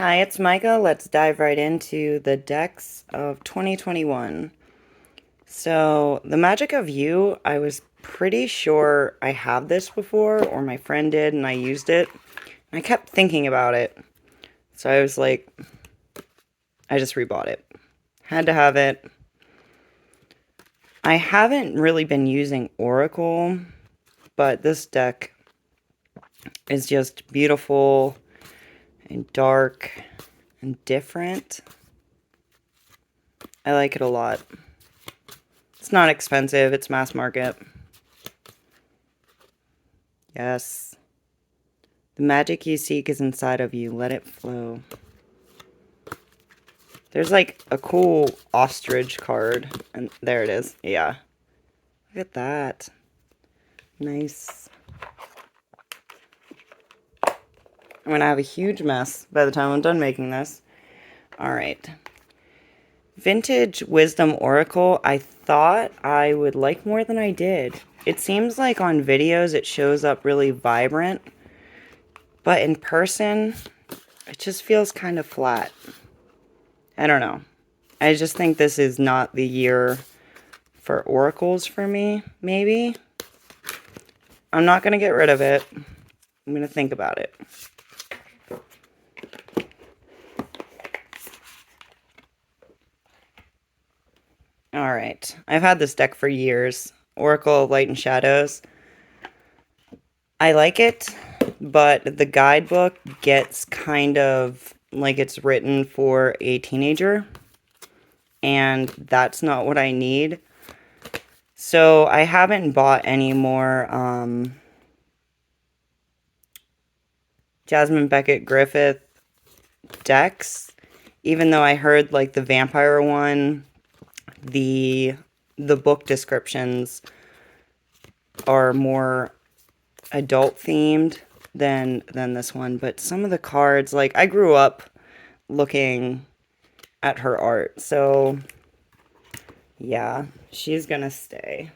Hi, it's Micah. Let's dive right into the decks of 2021. So, the Magic of You, I was pretty sure I have this before, or my friend did, and I used it. And I kept thinking about it. So I was like, I just rebought it. Had to have it. I haven't really been using Oracle, but this deck is just beautiful and dark and different. I like it a lot. It's not expensive, it's mass market. Yes. The magic you seek is inside of you. Let it flow. There's like a cool ostrich card. And there it is. Yeah. Look at that. Nice. I'm going to have a huge mess by the time I'm done making this. Alright. Vintage Wisdom Oracle. I thought I would like more than I did. It seems like on videos it shows up really vibrant. But in person, it just feels kind of flat. I don't know. I just think this is not the year for oracles for me, maybe. I'm not going to get rid of it. I'm going to think about it. Alright. I've had this deck for years. Oracle of Light and Shadows. I like it, but the guidebook gets kind of like it's written for a teenager. And that's not what I need. So I haven't bought any more Jasmine Beckett Griffith decks, even though I heard like the vampire one, the book descriptions are more adult themed than this one. But some of the cards, like I grew up looking at her art, so yeah, she's gonna stay.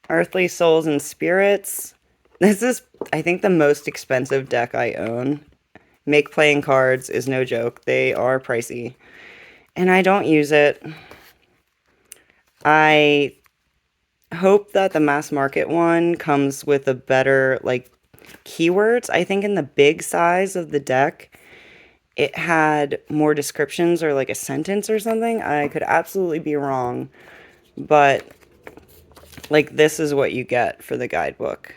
Earthly Souls and Spirits. This is, I think, the most expensive deck I own. Make playing cards is no joke. They are pricey. And I don't use it. I hope that the mass market one comes with a better, like, keywords. I think in the big size of the deck, it had more descriptions or like a sentence or something. I could absolutely be wrong. But like, this is what you get for the guidebook.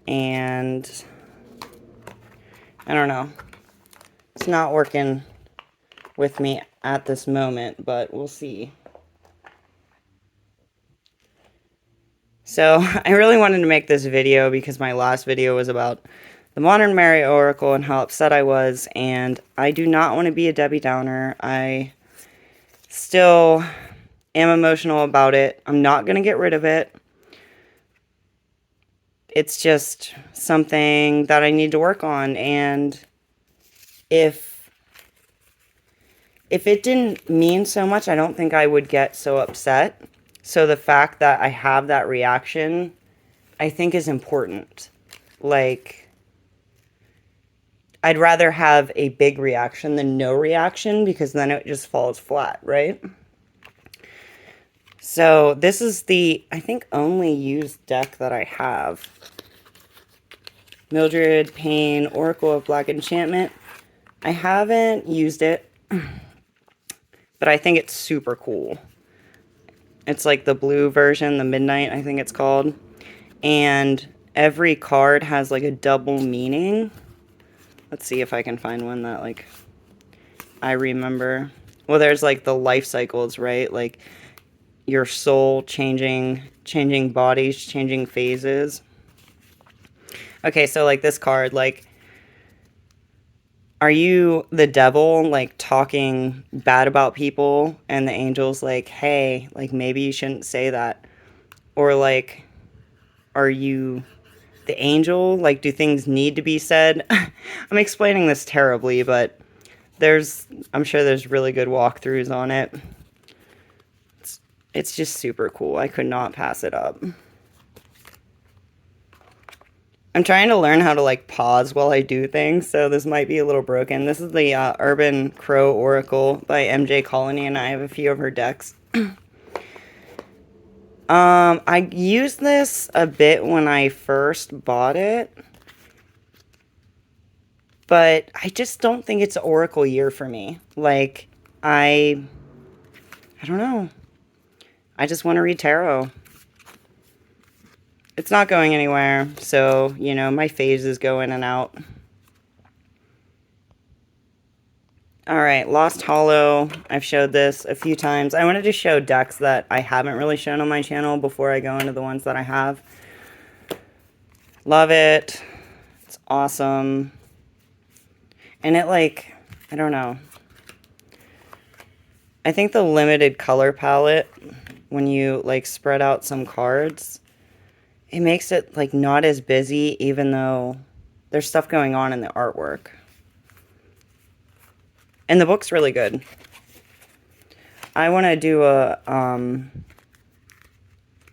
And I don't know. It's not working with me at this moment, but we'll see. So I really wanted to make this video because my last video was about the Modern Mary Oracle and how upset I was, and I do not want to be a Debbie Downer. I still am emotional about it. I'm not going to get rid of it. It's just something that I need to work on, and if it didn't mean so much, I don't think I would get so upset. So the fact that I have that reaction, I think is important. Like, I'd rather have a big reaction than no reaction, because then it just falls flat, right? So this is the, I think, only used deck that I have. Mildred, Payne, Oracle of Black Enchantment. I haven't used it, but I think it's super cool. It's like the blue version, the Midnight, I think it's called. And every card has like a double meaning. Let's see if I can find one that like I remember. Well, there's like the life cycles, right? Like your soul changing bodies, changing phases. Okay, so like this card, like, are you the devil, like, talking bad about people, and the angel's like, hey, like, maybe you shouldn't say that? Or, like, are you the angel? Like, do things need to be said? I'm explaining this terribly, but I'm sure there's really good walkthroughs on it. It's just super cool. I could not pass it up. I'm trying to learn how to like pause while I do things, so this might be a little broken. This is the Urban Crow Oracle by MJ Colony, and I have a few of her decks. I used this a bit when I first bought it, but I just don't think it's an Oracle year for me. Like, I don't know. I just want to read tarot. It's not going anywhere, so, you know, my phases go in and out. Alright, Lost Hollow. I've showed this a few times. I wanted to show decks that I haven't really shown on my channel before I go into the ones that I have. Love it. It's awesome. And it, like, I don't know. I think the limited color palette, when you, like, spread out some cards, it makes it, like, not as busy, even though there's stuff going on in the artwork. And the book's really good. I want to do a,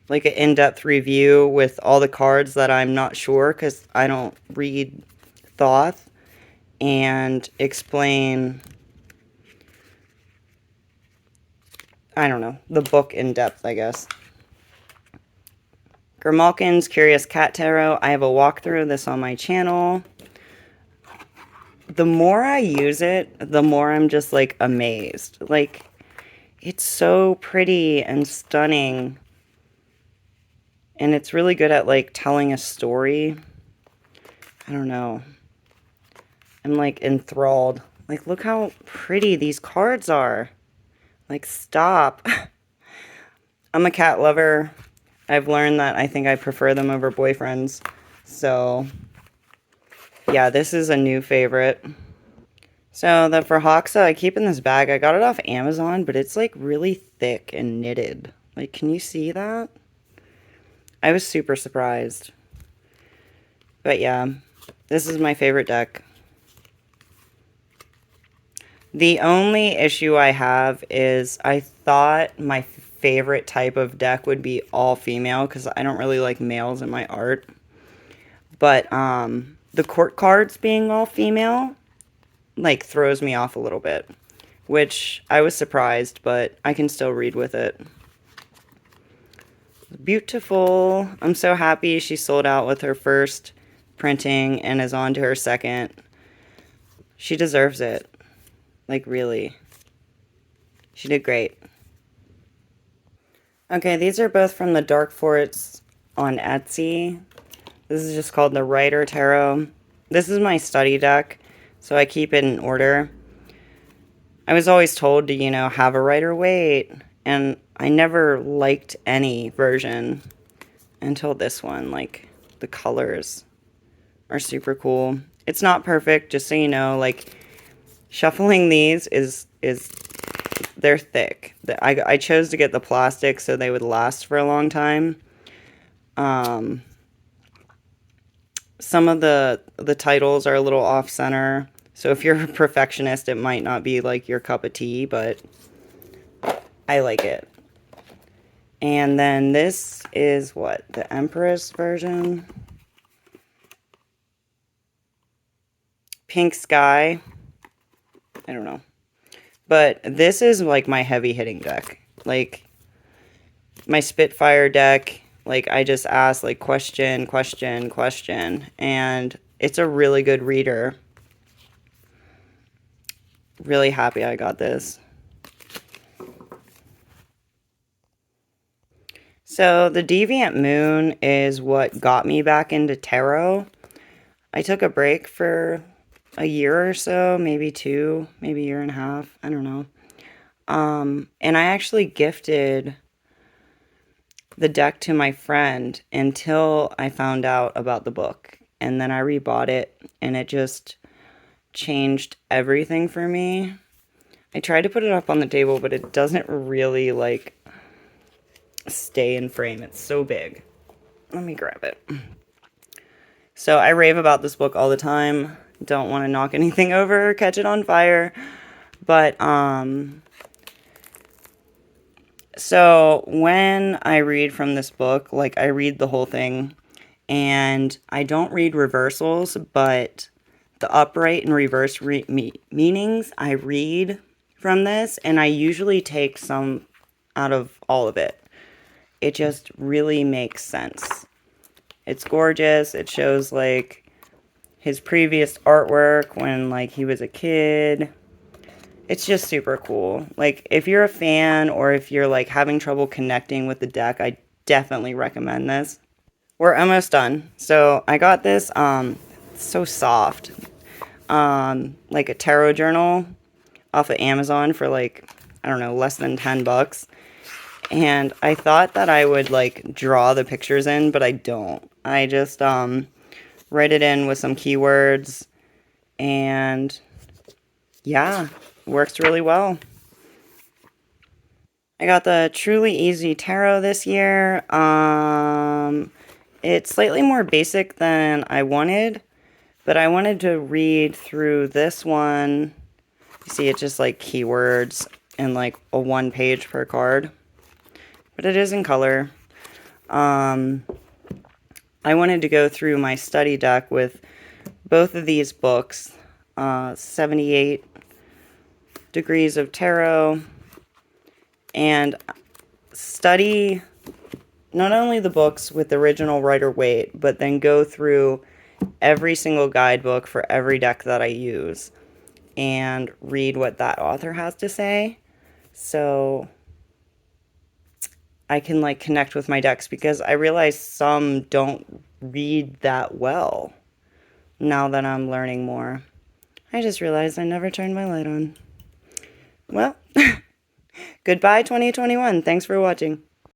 like an in-depth review with all the cards that I'm not sure, because I don't read Thoth, and explain, I don't know, the book in depth, I guess. Grimalkin's Curious Cat Tarot. I have a walkthrough of this on my channel. The more I use it, the more I'm just, like, amazed. Like, it's so pretty and stunning. And it's really good at, like, telling a story. I don't know. I'm, like, enthralled. Like, look how pretty these cards are. Like, stop. I'm a cat lover. I've learned that I think I prefer them over boyfriends. So, yeah, this is a new favorite. So, the Frahoxa I keep in this bag. I got it off Amazon, but it's, like, really thick and knitted. Like, can you see that? I was super surprised. But, yeah, this is my favorite deck. The only issue I have is I thought my favorite type of deck would be all female, because I don't really like males in my art. But the court cards being all female, like, throws me off a little bit, which I was surprised, but I can still read with it. Beautiful. I'm so happy she sold out with her first printing and is on to her second. She deserves it. Like, really. She did great. Okay, these are both from the Dark Forts on Etsy. This is just called the Rider Tarot. This is my study deck, so I keep it in order. I was always told to, you know, have a Rider Waite, and I never liked any version until this one. Like, the colors are super cool. It's not perfect, just so you know. Like, shuffling these is they're thick. I chose to get the plastic so they would last for a long time. Some of the titles are a little off-center, so if you're a perfectionist, it might not be, like, your cup of tea, but I like it. And then this is, what, the Empress version? Pink Sky. I don't know. But this is, like, my heavy-hitting deck. Like, my Spitfire deck, like, I just ask, like, question, question, question. And it's a really good reader. Really happy I got this. So, the Deviant Moon is what got me back into tarot. I took a break for a year or so, maybe two, maybe a year and a half. I don't know. And I actually gifted the deck to my friend until I found out about the book. And then I rebought it, and it just changed everything for me. I tried to put it up on the table, but it doesn't really, like, stay in frame. It's so big. Let me grab it. So I rave about this book all the time. Don't want to knock anything over or catch it on fire. But, so when I read from this book, like, I read the whole thing, And I don't read reversals, but the upright and reverse meanings I read from this, and I usually take some out of all of it. It just really makes sense. It's gorgeous. It shows like his previous artwork when like he was a kid. It's just super cool. Like if you're a fan or if you're like having trouble connecting with the deck, I definitely recommend this. We're almost done. So I got this so soft. Like a tarot journal off of Amazon for like, I don't know, less than $10. And I thought that I would like draw the pictures in, but I don't. I just write it in with some keywords, and yeah, works really well. I got the Truly Easy Tarot this year. It's slightly more basic than I wanted, but I wanted to read through this one. You see, it's just like keywords and like a 1 page per card, but it is in color. I wanted to go through my study deck with both of these books, 78 Degrees of Tarot, and study not only the books with the original Rider Waite, but then go through every single guidebook for every deck that I use and read what that author has to say. So I can like connect with my decks, because I realize some don't read that well now that I'm learning more. I just realized I never turned my light on. Well, goodbye 2021. Thanks for watching.